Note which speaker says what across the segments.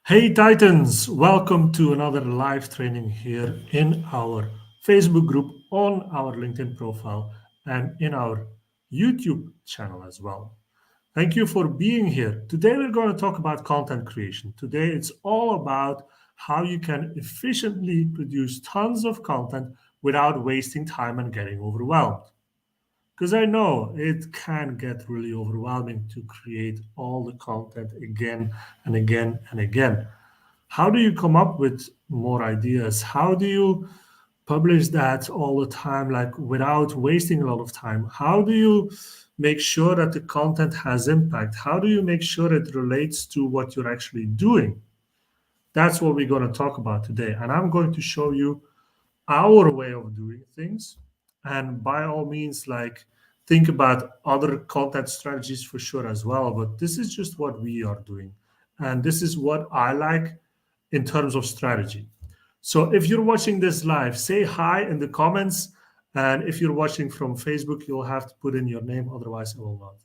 Speaker 1: Hey Titans, welcome to another live training here in our Facebook group, on our LinkedIn profile, and in our YouTube channel as well. Thank you for being here. Today we're going to talk about content creation. Today it's all about how you can efficiently produce tons of content without wasting time and getting overwhelmed. Because I know it can get really overwhelming to create all the content again and again and again. How do you come up with more ideas? How do you publish that all the time, like without wasting a lot of time? How do you make sure that the content has impact? How do you make sure it relates to what you're actually doing? That's what we're going to talk about today. And I'm going to show you our way of doing things. And by all means, like think about other content strategies for sure as well. But this is just what we are doing. And this is what I like in terms of strategy. So if you're watching this live, say hi in the comments. And if you're watching from Facebook, you'll have to put in your name, otherwise, I will not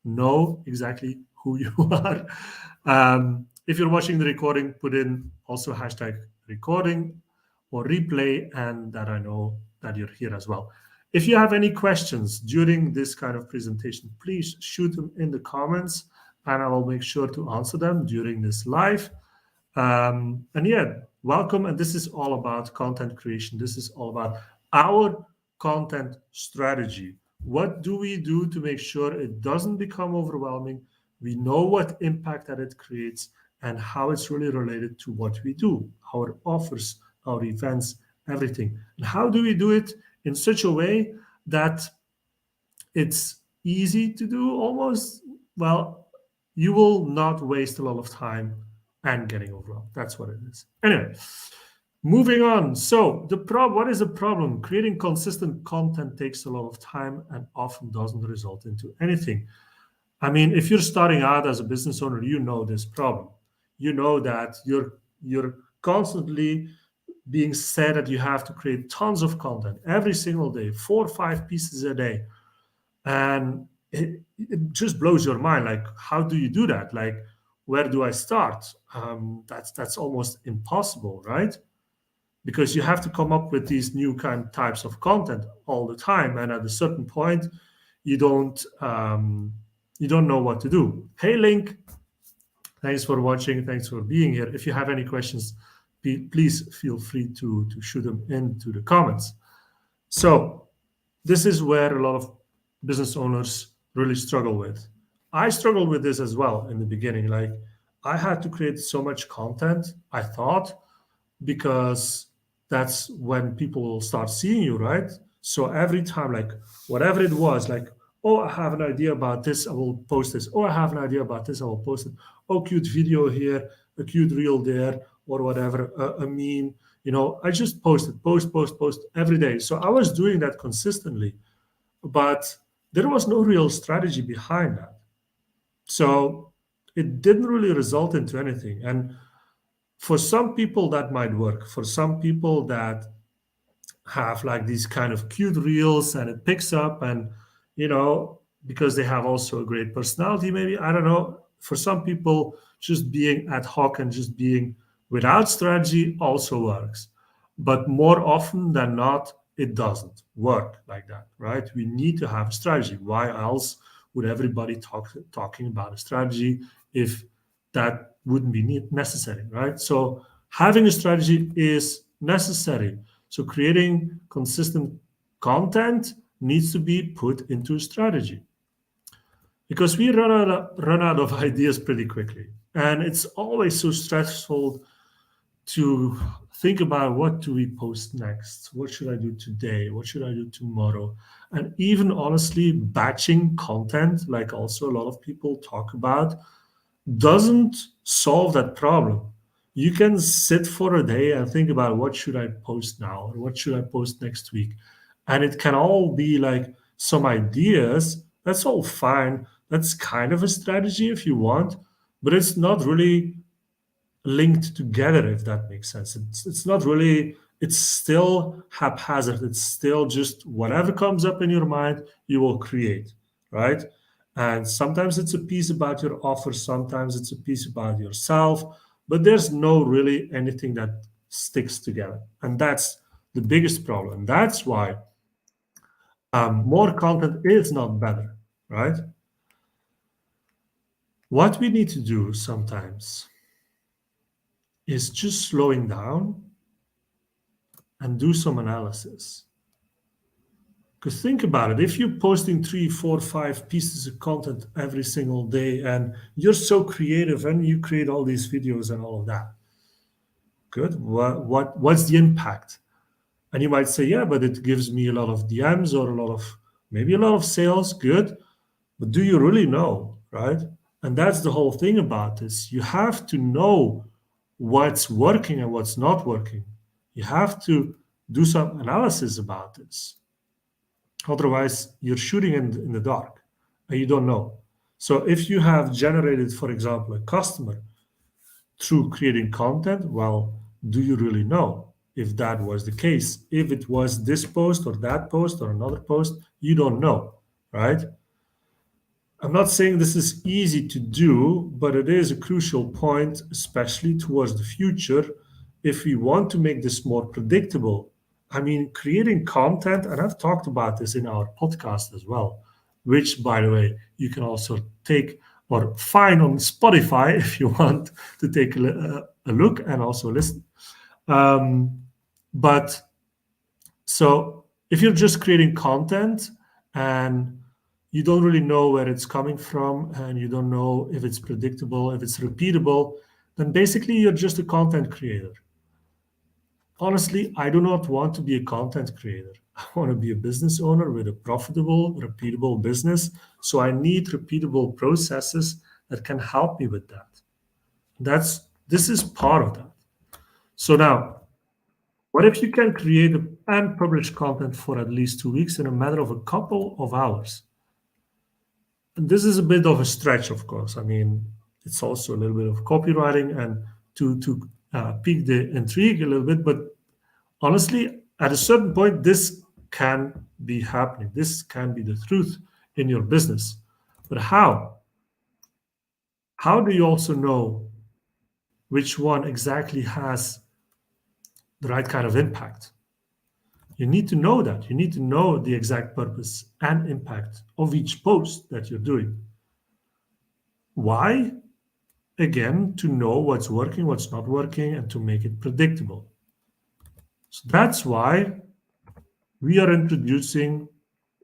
Speaker 1: know exactly who you are. If you're watching the recording, put in also hashtag recording or replay, and that I know that you're here as well. If you have any questions during this kind of presentation, please shoot them in the comments and I will make sure to answer them during this live. And yeah, welcome. And this is all about content creation. This is all about our content strategy. What do we do to make sure it doesn't become overwhelming? We know what impact that it creates and how it's really related to what we do, our offers, our events, everything. And how do we do it in such a way that it's easy to do almost? Well, you will not waste a lot of time and getting overwhelmed. That's what it is. Anyway, moving on. So what is the problem? Creating consistent content takes a lot of time and often doesn't result into anything. I mean, if you're starting out as a business owner, you know this problem. You know that you're constantly being said that you have to create tons of content every single day, 4 or 5 pieces a day, and it just blows your mind. Like, how do you do that? Like, where do I start? That's almost impossible, right? Because you have to come up with these new kind types of content all the time, and at a certain point, you don't um, you don't know what to do. Hey, Link, thanks for watching. Thanks for being here. If you have any questions, please feel free to shoot them into the comments. So this is where a lot of business owners really struggle with. I struggled with this as well in the beginning. Like, I had to create so much content, I thought, because that's when people will start seeing you, right? So every time, like whatever it was, like, oh, I have an idea about this, I will post this. Oh, I have an idea about this, I will post it. Oh, cute video here, a cute reel there, or whatever, a meme. I just posted, post every day. So I was doing that consistently, but there was no real strategy behind that. So it didn't really result into anything. And for some people that might work. For some people that have like these kind of cute reels and it picks up, and because they have also a great personality, maybe, I don't know. For some people, just being ad hoc and just being without strategy also works. But more often than not, it doesn't work like that, right? We need to have a strategy. Why else would everybody talking about a strategy if that wouldn't be necessary, right? So having a strategy is necessary. So creating consistent content needs to be put into a strategy, because we run out of ideas pretty quickly, and it's always so stressful to think about, what do we post next, what should I do today, what should I do tomorrow. And even honestly, batching content, like also a lot of people talk about, doesn't solve that problem. You can sit for a day and think about, what should I post now or what should I post next week. And it can all be like some ideas. That's all fine. That's kind of a strategy if you want, but it's not really linked together, if that makes sense. It's not really, it's still haphazard. It's still just whatever comes up in your mind, you will create, right? And sometimes it's a piece about your offer, sometimes it's a piece about yourself, but there's no really anything that sticks together. And that's the biggest problem. That's why more content is not better, right? What we need to do sometimes is just slowing down and do some analysis. Because think about it, if you're posting 3, 4, 5 pieces of content every single day and you're so creative and you create all these videos and all of that, good. What's the impact? And you might say, yeah, but it gives me a lot of DMs or maybe a lot of sales, good. But do you really know, right? And that's the whole thing about this. You have to know what's working and what's not working. You have to do some analysis about this. Otherwise, you're shooting in the dark and you don't know. So if you have generated, for example, a customer through creating content, well, do you really know if that was the case? If it was this post or that post or another post, you don't know, right? I'm not saying this is easy to do, but it is a crucial point, especially towards the future, if we want to make this more predictable. I mean, creating content, and I've talked about this in our podcast as well, which, by the way, you can also take or find on Spotify if you want to take a look and also listen. Um, but so if you're just creating content and you don't really know where it's coming from and you don't know if it's predictable, if it's repeatable, then basically you're just a content creator. Honestly, I do not want to be a content creator. I want to be a business owner with a profitable, repeatable business. So I need repeatable processes that can help me with that. This is part of that. So now, what if you can create and publish content for at least 2 weeks in a matter of a couple of hours? And this is a bit of a stretch, of course. I mean, it's also a little bit of copywriting and to pique the intrigue a little bit. But honestly, at a certain point, this can be happening. This can be the truth in your business. But how? How do you also know which one exactly has the right kind of impact? You need to know that. You need to know the exact purpose and impact of each post that you're doing. Why? Again, to know what's working, what's not working, and to make it predictable. So that's why we are introducing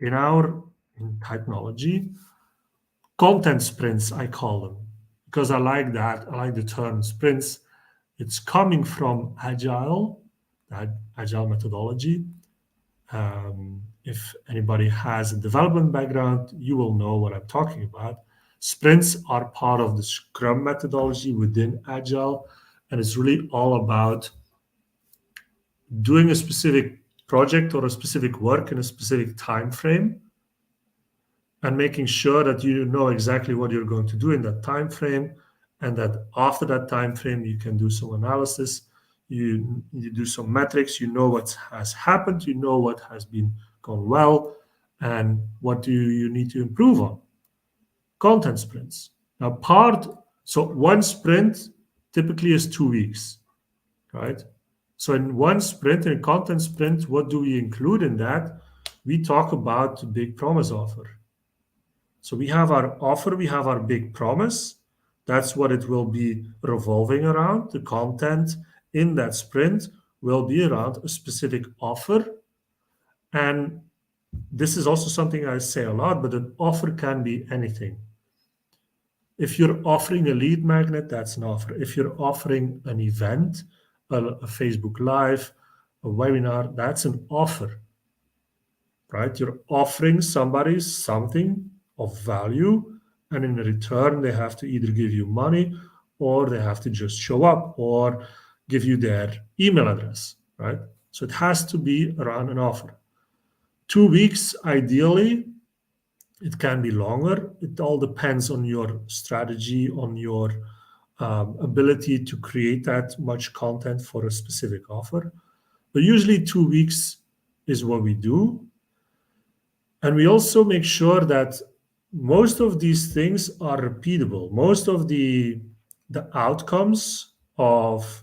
Speaker 1: in technology content sprints, I call them, because I like that. I like the term sprints. It's coming from agile, that agile methodology. If anybody has a development background, you will know what I'm talking about. Sprints are part of the Scrum methodology within Agile, and it's really all about doing a specific project or a specific work in a specific time frame and making sure that you know exactly what you're going to do in that time frame, and that after that time frame you can do some analysis, you do some metrics, you know what has happened, you know what has been gone well, and what do you need to improve on. Content sprints. Now, so one sprint typically is 2 weeks, right? So in one sprint, in a content sprint, what do we include in that? We talk about the big promise offer. So we have our offer, we have our big promise. That's what it will be revolving around. The content in that sprint will be around a specific offer. And this is also something I say a lot, but an offer can be anything. If you're offering a lead magnet, that's an offer. If you're offering an event, a Facebook Live, a webinar, that's an offer, right? You're offering somebody something of value, and in return, they have to either give you money or they have to just show up or give you their email address, right? So it has to be around an offer. 2 weeks, ideally. It can be longer. It all depends on your strategy, on your ability to create that much content for a specific offer. But usually 2 weeks is what we do. And we also make sure that most of these things are repeatable. Most of the outcomes of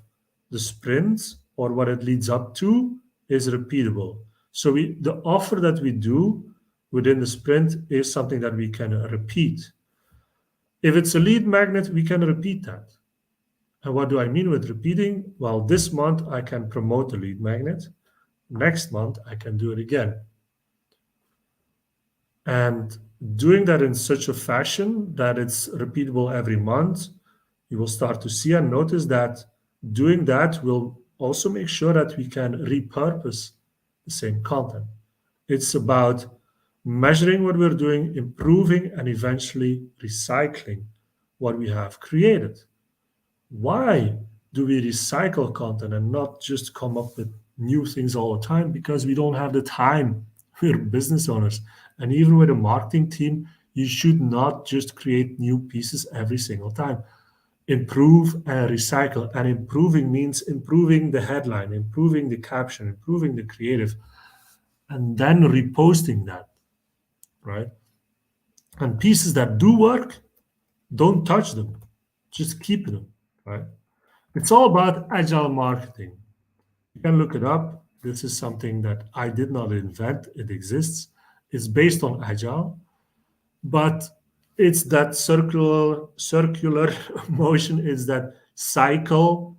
Speaker 1: the sprint or what it leads up to is repeatable. So the offer that we do within the sprint is something that we can repeat. If it's a lead magnet, we can repeat that. And what do I mean with repeating? Well, this month I can promote the lead magnet. Next month I can do it again. And doing that in such a fashion that it's repeatable every month, you will start to see and notice that doing that will also make sure that we can repurpose the same content. It's about measuring what we're doing, improving, and eventually recycling what we have created. Why do we recycle content and not just come up with new things all the time? Because we don't have the time. We're business owners. And even with a marketing team, you should not just create new pieces every single time. Improve and recycle. And improving means improving the headline, improving the caption, improving the creative, and then reposting that, right? And pieces that do work, don't touch them, just keep them, right? It's all about agile marketing. You can look it up. This is something that I did not invent, it exists. It's based on agile, but it's that circular motion, is that cycle,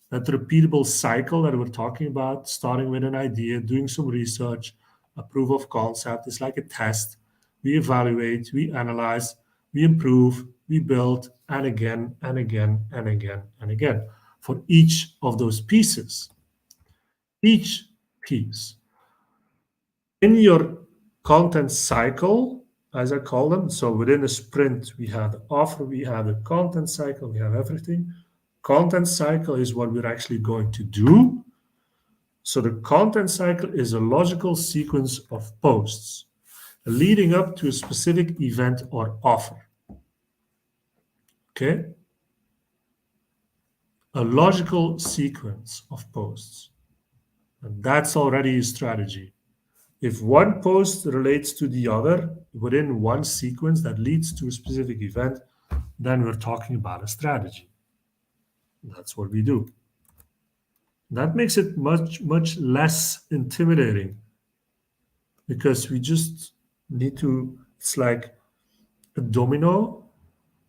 Speaker 1: that repeatable cycle that we're talking about, starting with an idea, doing some research, a proof of concept. It's like a test. We evaluate, we analyze, we improve, we build, and again, and again, and again, and again for each of those pieces. Each piece. In your content cycle, as I call them, so within a sprint, we have the offer, we have the content cycle, we have everything. Content cycle is what we're actually going to do. So the content cycle is a logical sequence of posts leading up to a specific event or offer. Okay? A logical sequence of posts. And that's already a strategy. If one post relates to the other within one sequence that leads to a specific event, then we're talking about a strategy. That's what we do. That makes it much, much less intimidating because we just need to, it's like a domino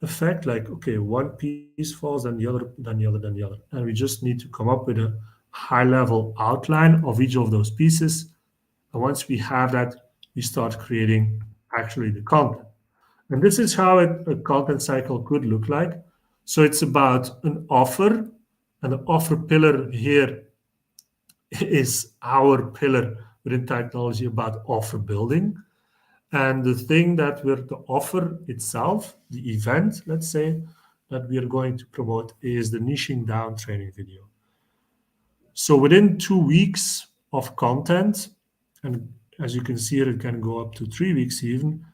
Speaker 1: effect, like, okay, one piece falls, then the other, then the other, then the other. And we just need to come up with a high level outline of each of those pieces. And once we have that, we start creating actually the content. And this is how a content cycle could look like. So it's about an offer, and the offer pillar here is our pillar within technology about offer building. And the thing that we're the offer itself, the event, let's say, that we are going to promote is the niching down training video. So within 2 weeks of content, and as you can see here, it can go up to 3 weeks even,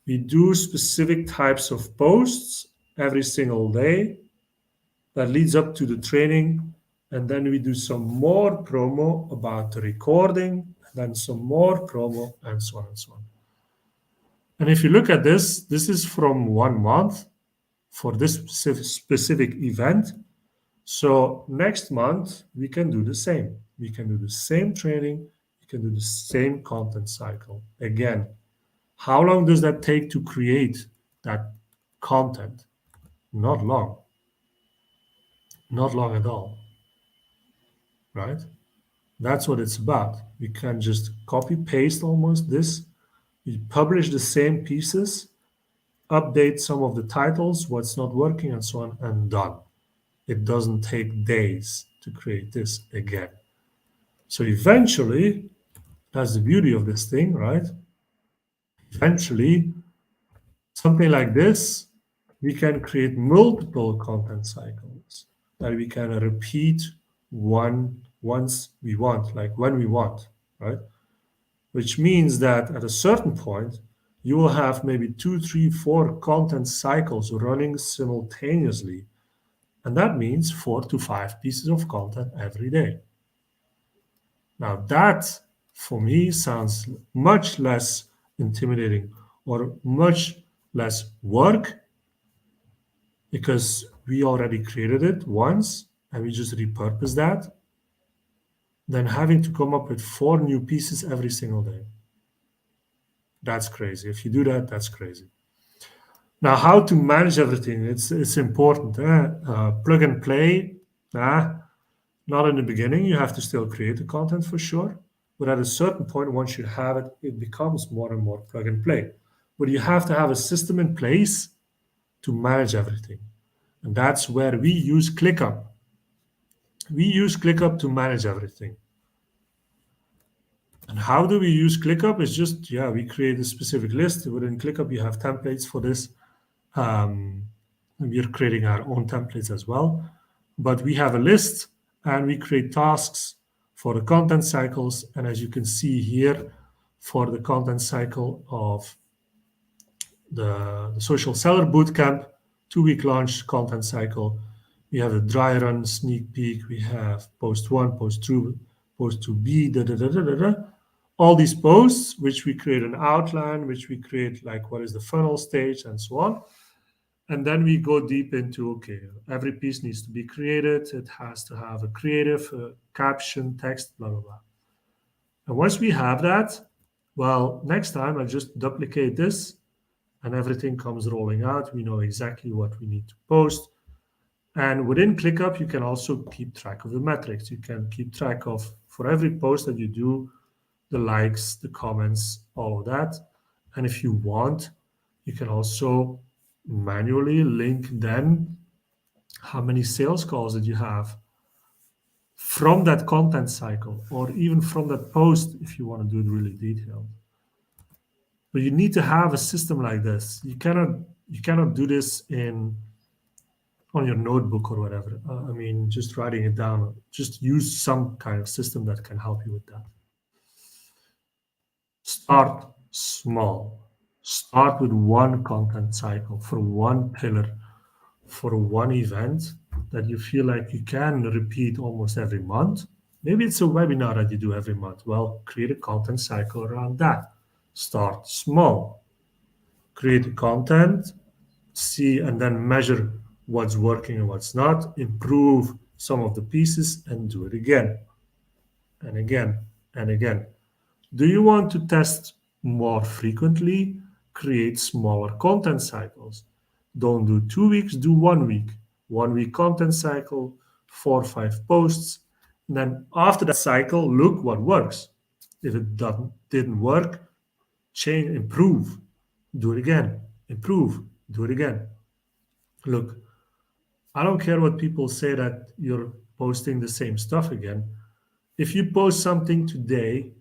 Speaker 1: we do specific types of posts every single day that leads up to the training. And then we do some more promo about the recording, then some more promo, and so on and so on. And if you look at this, this is from 1 month for this specific event. So next month, we can do the same. We can do the same training. We can do the same content cycle. Again, how long does that take to create that content? Not long. Not long at all. Right? That's what it's about. We can just copy paste almost this. We publish the same pieces, update some of the titles, what's not working, and so on, and done. It doesn't take days to create this again. So eventually, that's the beauty of this thing, right? Eventually, something like this, we can create multiple content cycles that we can repeat once we want, like when we want, right? Which means that at a certain point, you will have maybe 2, 3, 4 content cycles running simultaneously. And that means 4 to 5 pieces of content every day. Now, that for me sounds much less intimidating or much less work because we already created it once and we just repurpose that than having to come up with 4 new pieces every single day. That's crazy. If you do that, that's crazy. Now, how to manage everything? It's important. Plug and play. Not in the beginning. You have to still create the content for sure. But at a certain point, once you have it, it becomes more and more plug and play. But you have to have a system in place to manage everything. And that's where we use ClickUp. We use ClickUp to manage everything. And how do we use ClickUp? It's just, we create a specific list. Within ClickUp, you have templates for this. We're creating our own templates as well. But we have a list and we create tasks for the content cycles. And as you can see here, for the content cycle of the Social Seller Bootcamp, 2-week launch content cycle, we have a dry run, sneak peek, we have post 1, post 2, post 2B, all these posts, which we create an outline, which we create like what is the funnel stage and so on. And then we go deep into, okay, every piece needs to be created. It has to have a creative caption, text, blah, blah, blah. And once we have that, well, next time I just duplicate this and everything comes rolling out. We know exactly what we need to post. And within ClickUp, you can also keep track of the metrics. You can keep track of, for every post that you do, the likes, the comments, all of that. And if you want, you can also manually link then how many sales calls that you have from that content cycle, or even from that post if you want to do it really detailed. But you need to have a system like this. You cannot do this on your notebook or whatever. I mean, just writing it down. Just use some kind of system that can help you with that. Start small. Start with one content cycle for one pillar, for one event that you feel like you can repeat almost every month. Maybe it's a webinar that you do every month. Well, create a content cycle around that. Start small. Create the content, see, and then measure what's working and what's not. Improve some of the pieces and do it again and again and again. Do you want to test more frequently? Create smaller content cycles. Don't do 2 weeks, do 1 week. 1 week content cycle, 4 or 5 posts. And then after that cycle, look what works. If it didn't work, change, improve, do it again, improve, do it again. Look, I don't care what people say that you're posting the same stuff again. If you post something today,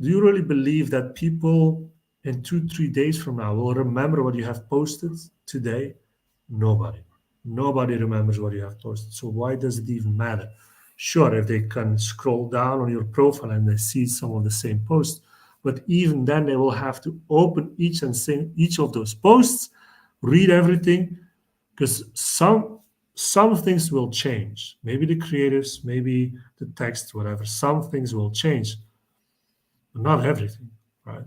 Speaker 1: do you really believe that people in 2, 3 days from now will remember what you have posted today? Nobody. Nobody remembers what you have posted. So why does it even matter? Sure, if they can scroll down on your profile and they see some of the same posts, but even then they will have to open each of those posts, read everything, because some things will change. Maybe the creatives, maybe the text, whatever. Some things will change, but not everything, right?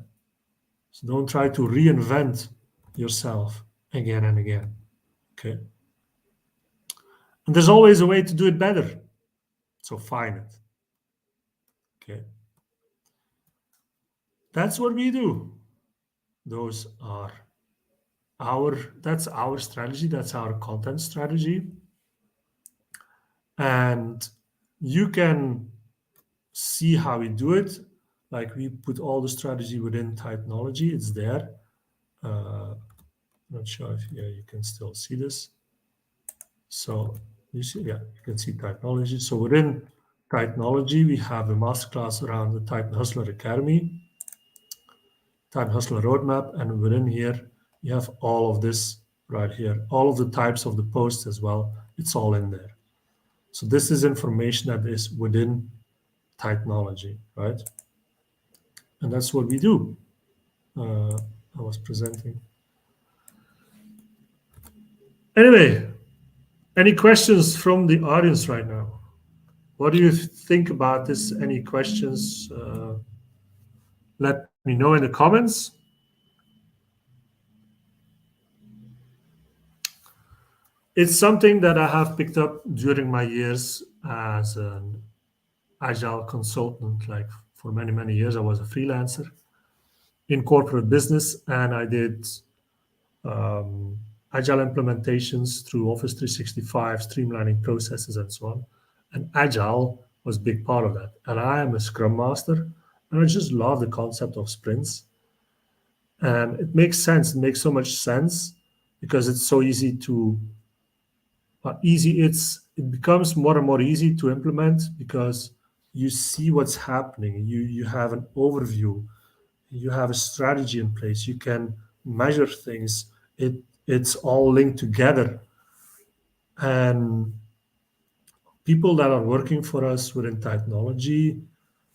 Speaker 1: So don't try to reinvent yourself again and again. Okay. And there's always a way to do it better. So find it. Okay. That's what we do. That's our strategy, that's our content strategy. And you can see how we do it. Like we put all the strategy within Typenology, it's there. Not sure if you can still see this. So you can see Typenology. So within Typenology, we have a masterclass around the Type Hustler Academy, Type Hustler Roadmap, and within here, you have all of this right here, all of the types of the posts as well. It's all in there. So this is information that is within Typenology, right? And that's what we do. I was presenting. Anyway, any questions from the audience right now? What do you think about this? Any questions? Let me know in the comments. It's something that I have picked up during my years as an agile consultant. Like for many, many years, I was a freelancer in corporate business, and I did um, agile implementations through Office 365, streamlining processes, and so on. And agile was a big part of that. And I am a scrum master, and I just love the concept of sprints. And it makes sense. It makes so much sense because it's so easy to it becomes more and more easy to implement because you see what's happening. You have an overview, you have a strategy in place, you can measure things. It's all linked together. And people that are working for us within technology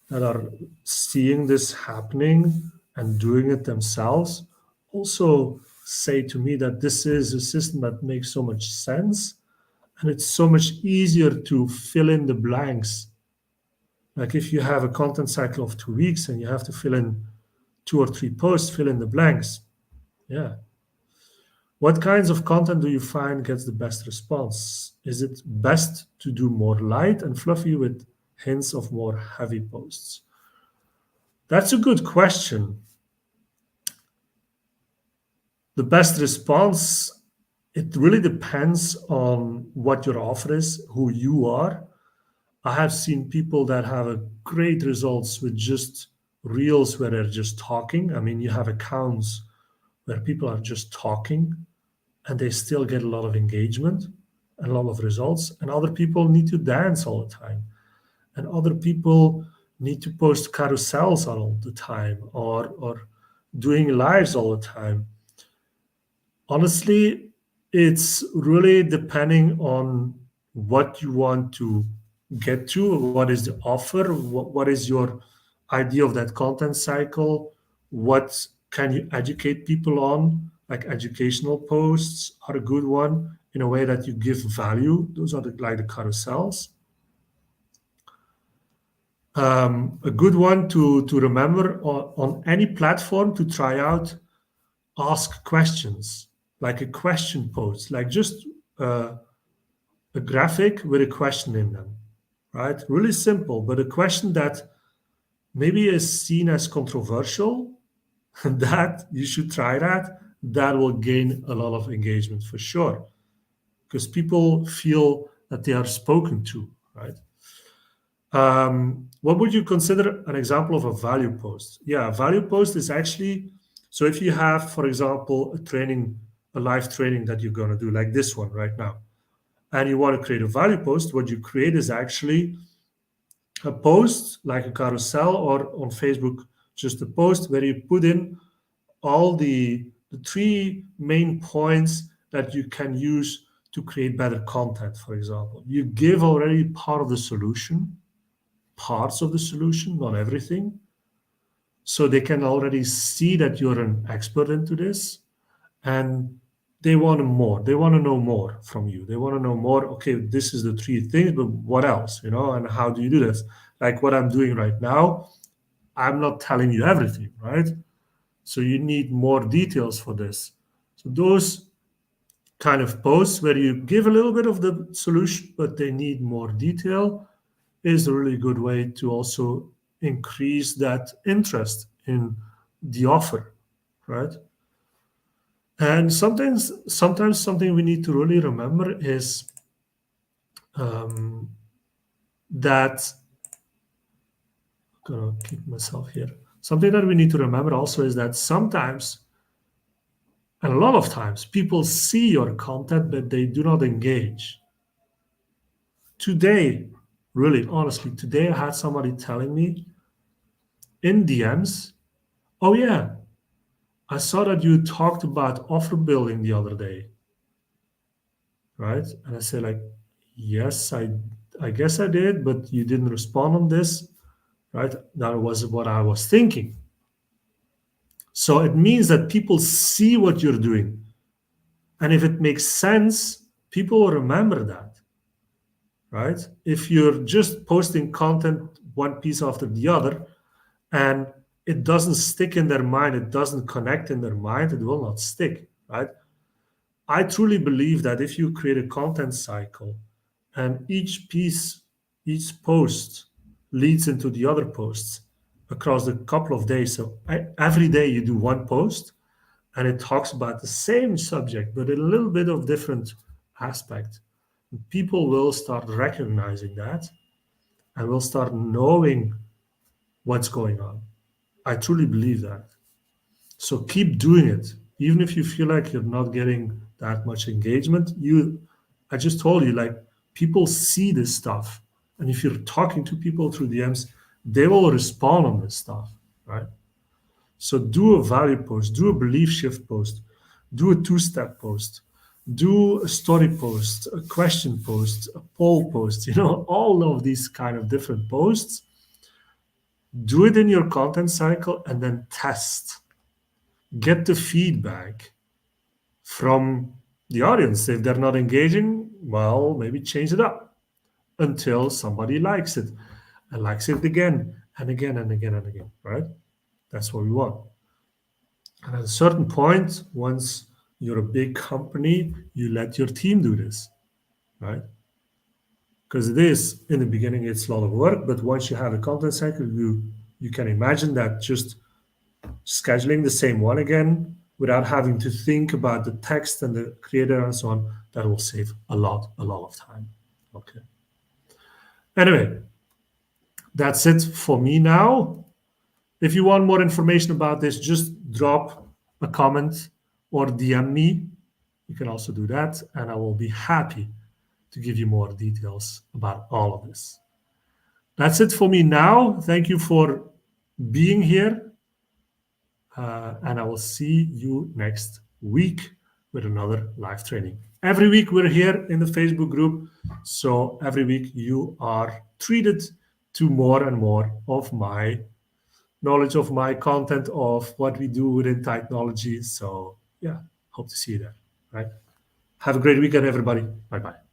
Speaker 1: that are seeing this happening and doing it themselves also say to me that this is a system that makes so much sense, and it's so much easier to fill in the blanks. Like if you have a content cycle of 2 weeks and you have to fill in 2 or 3 posts, fill in the blanks. Yeah. What kinds of content do you find gets the best response? Is it best to do more light and fluffy with hints of more heavy posts? That's a good question. The best response, it really depends on what your offer is, who you are. I have seen people that have a great results with just reels where they're just talking. I mean, you have accounts where people are just talking and they still get a lot of engagement and a lot of results. And other people need to dance all the time. And other people need to post carousels all the time or doing lives all the time. Honestly, it's really depending on what you want to get to, what is the offer, what is your idea of that content cycle, what can you educate people on, like educational posts are a good one in a way that you give value. Those are like the carousels. A good one to remember on any platform to try out, ask questions, like a question post, like just uh, a graphic with a question in them, right? Really simple, but a question that maybe is seen as controversial, that you should try that. That will gain a lot of engagement for sure, because people feel that they are spoken to, right? What would you consider an example of a value post? Yeah, a value post is actually, so if you have, for example, a live training that you're going to do, like this one right now, and you want to create a value post, what you create is actually a post like a carousel or on Facebook, just a post where you put in all the three main points that you can use to create better content, for example. You give already part of the solution, parts of the solution, not everything. So they can already see that you're an expert into this, and they want more. They want to know more from you. They want to know more. Okay, this is the three things, but what else, and how do you do this? Like what I'm doing right now, I'm not telling you everything, right? So you need more details for this. So those kind of posts where you give a little bit of the solution, but they need more detail is a really good way to also increase that interest in the offer, right? And sometimes something we need to really remember is um, that I'm gonna keep myself here. Something that we need to remember also is that sometimes, and a lot of times, people see your content, but they do not engage. Today, really honestly, today I had somebody telling me in DMs, "Oh yeah, I saw that you talked about offer building the other day, right?" And I said, like, "Yes, I guess I did, but you didn't respond on this, right?" That was what I was thinking. So it means that people see what you're doing. And if it makes sense, people will remember that, right? If you're just posting content one piece after the other and it doesn't stick in their mind, it doesn't connect in their mind, it will not stick, right? I truly believe that if you create a content cycle and each piece, each post leads into the other posts across a couple of days. So every day you do one post and it talks about the same subject, but in a little bit of different aspect. People will start recognizing that and will start knowing what's going on. I truly believe that. So keep doing it. Even if you feel like you're not getting that much engagement, I just told you, like, people see this stuff. And if you're talking to people through DMs, they will respond on this stuff, right? So do a value post, do a belief shift post, do a two-step post, do a story post, a question post, a poll post, all of these kind of different posts. Do it in your content cycle and then test. Get the feedback from the audience. If they're not engaging, well, maybe change it up until somebody likes it and likes it again and again and again and again, right? That's what we want. And at a certain point, once you're a big company, you let your team do this, right? Because it is, in the beginning, it's a lot of work, but once you have a content cycle, you can imagine that just scheduling the same one again without having to think about the text and the creator and so on, that will save a lot of time. Okay. Anyway, that's it for me now. If you want more information about this, just drop a comment or DM me. You can also do that, and I will be happy to give you more details about all of this. That's it for me now. Thank you for being here. And I will see you next week with another live training. Every week we're here in the Facebook group. So every week you are treated to more and more of my knowledge, of my content, of what we do within technology. So yeah, hope to see you there. Right. Have a great weekend, everybody. Bye-bye.